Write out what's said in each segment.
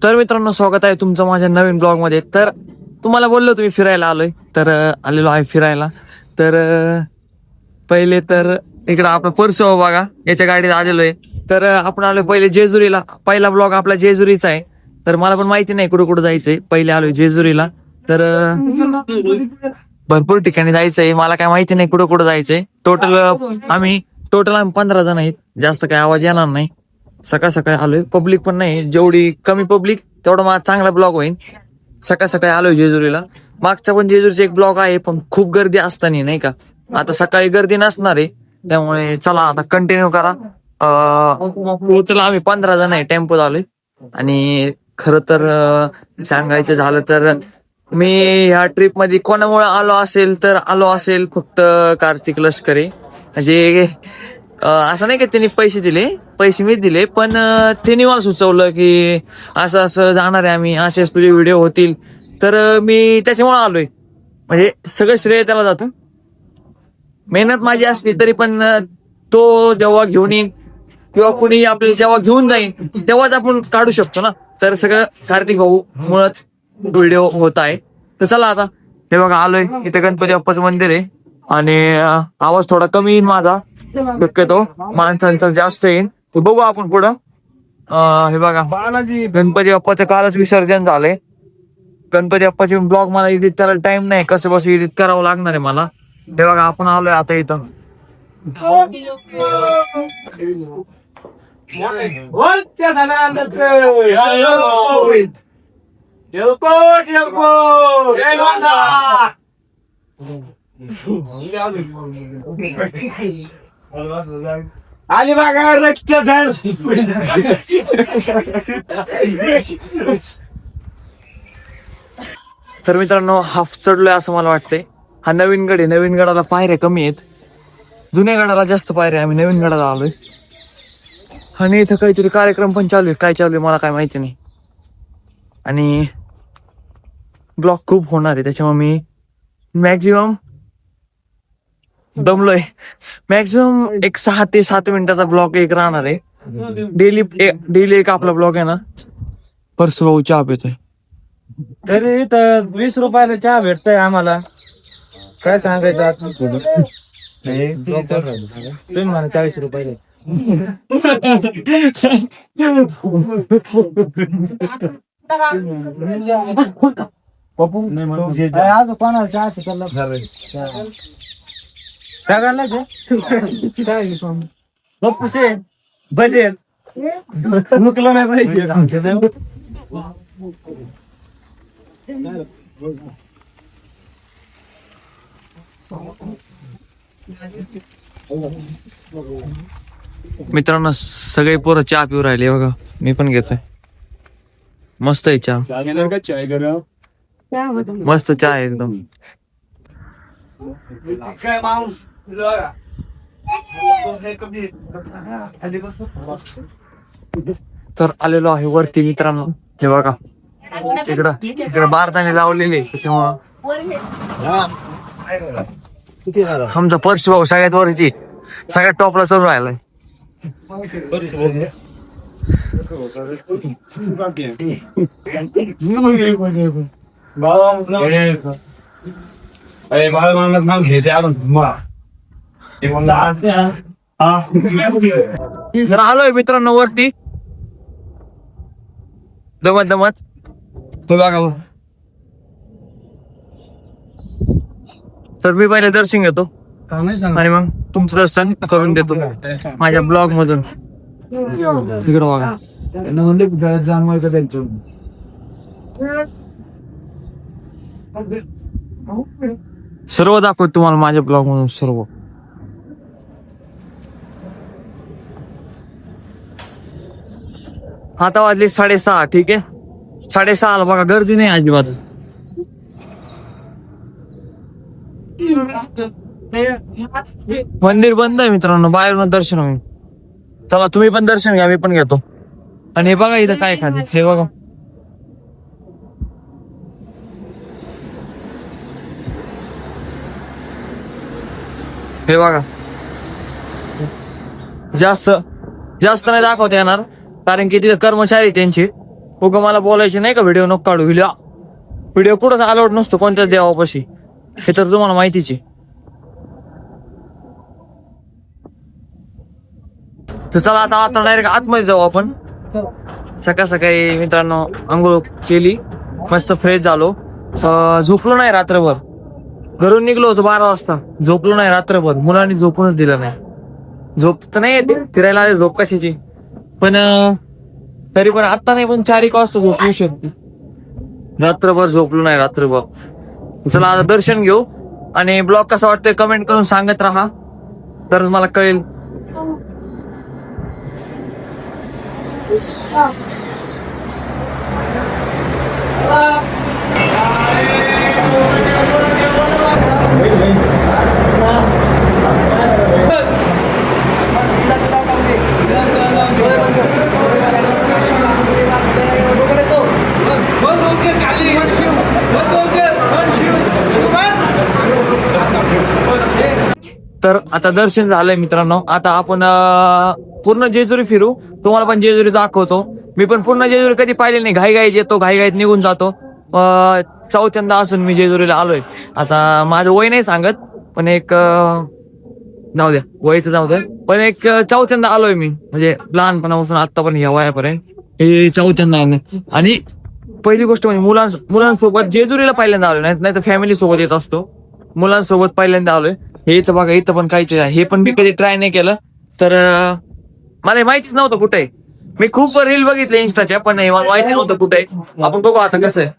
तर मित्रांनो, स्वागत आहे तुमचं माझ्या नवीन ब्लॉग मध्ये. तर तुम्हाला बोललो तुम्ही फिरायला आलोय, तर आलेलो आहे फिरायला. तर पहिले तर इकडं आपलं परसो बघा, याच्या गाडीत आलेलो आहे. तर आपण आलोय पहिले जेजुरीला. पहिला ब्लॉग आपला जेजुरीचा आहे. तर मला पण माहिती नाही कुठं कुठं जायचंय. पहिले आलोय जेजुरीला. तर भरपूर ठिकाणी जायचंय, मला काय माहिती नाही कुठं कुठं जायचंय. आम्ही 15 जण आहेत. जास्त काय आवाज येणार नाही. सकाळ सकाळी आलोय, पब्लिक पण नाही. जेवढी कमी पब्लिक तेवढा माझा चांगला ब्लॉग होईल. सकाळ सकाळी आलोय जेजुरीला. मागचा पण जेजुरीचा एक ब्लॉग आहे, पण खूप गर्दी असताना नाही का. आता सकाळी गर्दी नसणार आहे, त्यामुळे चला आता कंटिन्यू करा. टोटल आम्ही 15 जण आहे, टेम्पो आलोय. आणि खरं तर सांगायचं झालं तर मी ह्या ट्रिप मध्ये कोणामुळे आलो असेल फक्त कार्तिक लष्करे. म्हणजे असं नाही का त्यांनी पैसे मी दिले, पण त्यांनी मला सुचवलं की असं असं जाणार आहे आम्ही, असेच तुझे व्हिडिओ होतील. तर मी त्याच्यामुळे आलोय. म्हणजे सगळं श्रेय त्याला जातं. मेहनत माझी असली तरी पण तो जेव्हा घेऊन येईल किंवा कुणी आपल्याला जेव्हा घेऊन जाईल तेव्हाच आपण काढू शकतो ना. तर सगळं कार्तिक भाऊ मुळच व्हिडिओ होत आहे. तर चला आता, हे बघा आलोय इथे गणपती बाप्पाचं मंदिर आहे. आणि आवाज थोडा कमी येईल माझा, शक्यतो माणसांचा जास्त येईल. बघू आपण पुढं. हे बघा, गणपती बाप्पाचं कालच विसर्जन झालंय. गणपती बाप्पाचे ब्लॉग मला एडिट करायला टाइम नाही, कसं बस एडिट करावं लागणार आहे मला. हे बघा आपण आलोय आता इथं. अलिबाग रक्तधर. तर मित्रांनो, हाफ चढलोय असं मला वाटतंय. हा नवीन गड आहे. नवीन गडाला पायऱ्या कमी आहेत, जुन्या गडाला जास्त पायऱ्या. आम्ही नवीन गडाला आलोय. आणि इथं काहीतरी कार्यक्रम पण चालू आहे. काय चालू आहे मला काय माहिती नाही. आणि ब्लॉग खूप होणार आहे, त्याच्यामुळे मी मॅक्झिमम दमलोय. मॅक्झिमम एक 6 ते 7 मिनिटाचा ब्लॉग एक राहणार आहे. डेली एक आपला ब्लॉग आहे ना. परसू भाऊ चहा पितोय. तरी इथं 20 रुपयाला चहा भेटतोय आम्हाला. काय सांगायचं आता थोडं. तुम्ही मला 40 रुपये. आज कोणाला चहा शिकवला सगळ्यांना पप्पू से बजेट मुकलं नाही पाहिजे. मित्रांनो, सगळे पोरं चहा पिऊ राहिले बघा. मी पण घेतोय. मस्त आहे चहा, मस्त चहा आहे एकदम. तर आलेलो आहे वरती मित्रांनो. हे बघा इकडं बारदाने लावलेले, त्याच्यामुळं आमचा पर्स भाऊ सगळ्यात वरची, सगळ्यात टॉपला चढून राहिलाय. नाव घ्यायचे जर आलोय मित्रांनो वरती दमत. हो बघा, तर मी पहिले दर्शन घेतो आणि मग तुमचं दर्शन करून देतो माझ्या ब्लॉग मधून. तिकडं बघा, सर्व दाखवतो तुम्हाला माझ्या ब्लॉग मधून सर्व. आता वाजले 6:30. ठीक आहे, 6:30 बघा, गर्दी नाही अजिबात. मंदिर बंद आहे मित्रांनो, बाहेरून दर्शन होईल. चला तुम्ही पण दर्शन घ्या, मी पण घेतो. आणि हे बघा इथं काय खाली, हे बघा. हे बघा, जास्त नाही दाखवता येणार, कारण की तिथे कर्मचारी त्यांचे उगा मला बोलायचे नाही का व्हिडिओ नको काढू. व्हिडिओ कुठंच अलाउड नसतो कोणत्याच देवापाशी, हे तर तुम्हाला माहितीच आहे. तर चला आता डायरेक्ट आतमध्ये जाऊ आपण. सकाळ सकाळी मित्रांनो आंघोळ केली, मस्त फ्रेश झालो. झोपलो नाही रात्रभर, घरून निघलो होतो 12 वाजता, झोपलो नाही रात्रभर. मुलांनी झोपूनच दिलं नाही. झोप तर नाही येते, फिरायला आले झोप कशाची, पण तरी पण आता नाही, पण 4 एक वाजता झोप येऊ शकते. रात्रभर झोपलो नाही रात्रभर. चला आता दर्शन घेऊ, आणि ब्लॉग कसा वाटतोय कमेंट करून सांगत राहा, तरच मला कळेल. तर आता दर्शन झालंय मित्रांनो. आता आपण पूर्ण जेजुरी फिरू, तुम्हाला पण जेजुरी दाखवतो. मी पण पूर्ण जेजुरी कधी पाहिले नाही, घाईघाईत येतो, घाईघाईत निघून जातो. चौथ्यांदा असून मी जेजुरीला आलोय. आता माझं वय नाही सांगत, पण एक जाऊ द्या, वयचं जाऊ द्या, पण एक चौथ्यांदा आलोय मी, म्हणजे लहानपणापासून आता पण या वयापर्यंत हे चौथ्यांदा आहे. आणि पहिली गोष्ट म्हणजे मुलांसोबत जेजुरीला पहिल्यांदा आलोय, नाही तर फॅमिली सोबत येत असतो. मुलांसोबत पहिल्यांदा आलोय. हे इथं बघा, इथं पण काहीतरी आहे, हे पण मी कधी ट्राय नाही केलं. तर मला माहितीच नव्हतं कुठे. मी खूप रील बघितले इन्स्टाच्या, पण मला माहिती नव्हतं कुठे. आपण बघू आता कसं आहे.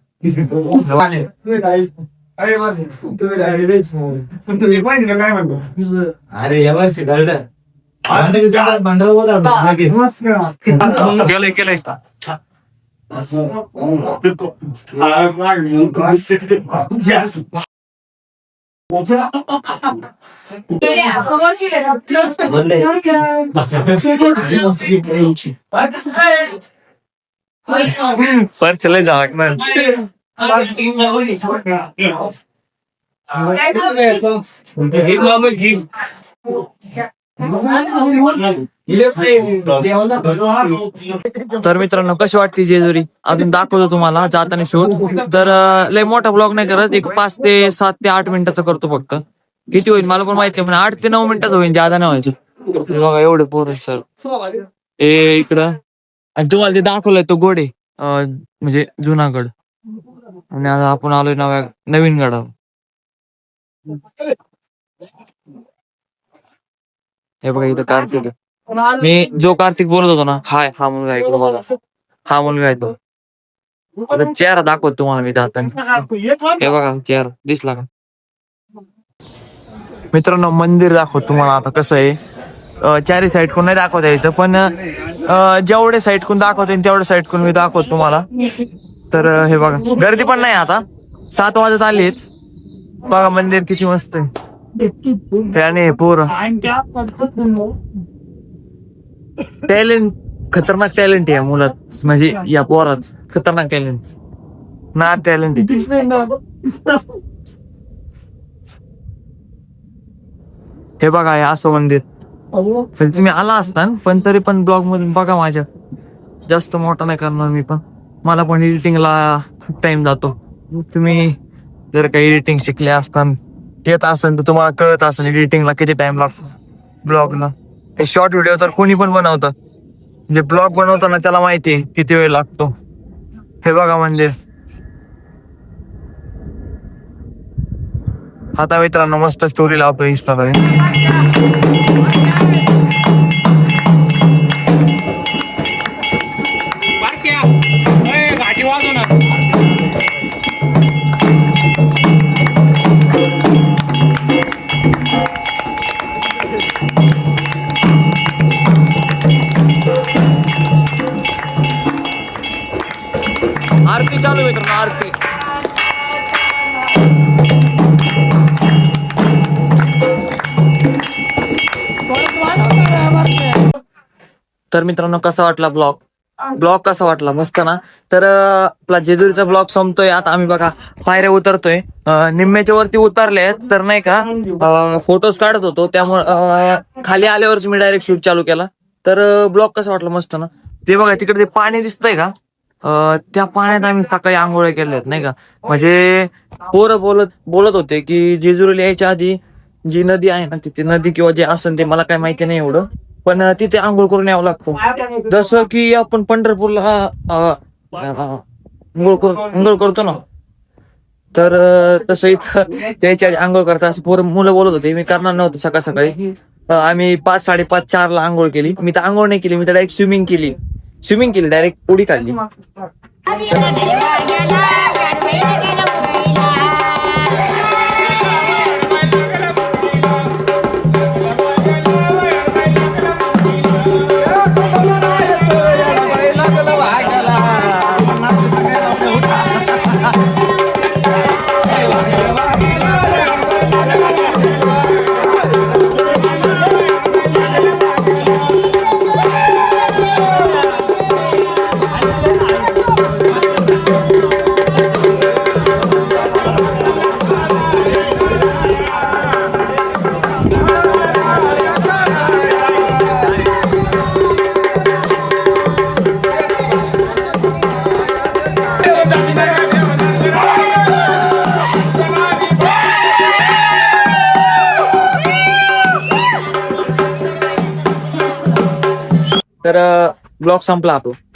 अरे यावर्षी केलंय पर चले जाणार. तर मित्रांनो कशी वाटते जेजुरी अजून दाखवतो तुम्हाला जाताना शूट. तर लय मोठा ब्लॉग नाही करत, एक 5 ते 7 ते 8 मिनिटाचा करतो फक्त. किती होईल मला पण माहिती आहे, पण 8 ते 9 मिनिटात होईल, ज्यादा नाही व्हायचं. बघा एवढे पोर सर हे इकडं. आणि तुम्हाला ते दाखवलंय तो गोडे म्हणजे जुनागड. आणि आता आपण आलोय नवीन गडावर. हे बघा इथं कार्तिक आहे. मी जो कार्तिक बोलत होतो ना, हा मुलगा आहे इकडं बघा. हा मुलगा आहे तो. आता चेहरा दाखवतो तुम्हाला मी जाताना. हे बघा चेहरा दिसला का मित्रांनो. मंदिर दाखवतो तुम्हाला आता कसं आहे. 4 साईड कोण नाही दाखवता यायचं, पण जेवढे साईड कोण दाखवते तेवढे साईड कोण मी दाखवतो तुम्हाला. तर हे बघा गर्दी पण नाही, आता 7 वाजत आलीच. बघा मंदिर किती मस्त आहे. त्याने पोर टॅलेंट, खतरनाक टॅलेंट आहे मुलात, म्हणजे या पोरात खतरनाक टॅलेंट ना टॅलेंट आहे. हे बघा हे असं मंदिर. तुम्ही आला असता, पण तरी पण ब्लॉग मधून बघा माझ्या. जास्त मोठा नाही करणार मी, पण मला पण एडिटिंगला खूप टाइम जातो. तुम्ही जर काही एडिटिंग शिकले असताना येत असेल तर तुम्हाला कळत असेल एडिटिंगला किती टाइम लागतो ब्लॉगला. हे शॉर्ट व्हिडिओ तर कोणी पण बनवतं, जे ब्लॉग बनवताना त्याला माहिती आहे किती वेळ लागतो. हे बघा मंदिर. आता मित्रांनो मस्त स्टोरी लावतो इंस्टाला. आरती चालू मित्रांनो, आरती. तर मित्रांनो कसा वाटला ब्लॉग कसा वाटला, मस्त ना. तर आपला जेजुरीचा ब्लॉग संपतोय. आता आम्ही बघा पायऱ्या उतरतोय, निम्म्याच्या वरती उतरले. तर नाही का फोटोज काढत होतो, त्यामुळे खाली आल्यावरच मी डायरेक्ट शूट चालू केला. तर ब्लॉग कसा वाटला, मस्त ना. ते बघा तिकडे ते पाणी दिसतंय का, त्या पाण्यात आम्ही सकाळी आंघोळ केल्यात नाही का. म्हणजे पोरं बोलत होते की जेजुरीला यायच्या आधी जी नदी आहे ना तिथे नदी किंवा जे असेल ते मला काय माहिती नाही एवढं, पण तिथे आंघोळ करून यावं लागतं. जसं की आपण पंढरपूरला आंघोळ करतो ना, तर तसं इथं त्याच्या आधी आंघोळ करता असं पोरं मुलं बोलत होते. मी करणार नव्हतं सकाळ सकाळी. आम्ही 5, 5:30, 4 ला आंघोळ केली. मी तर आंघोळ नाही केली, मी तर डायरेक्ट स्विमिंग केली डायरेक्ट उडी काढली. तर ब्लॉग संपला आपला.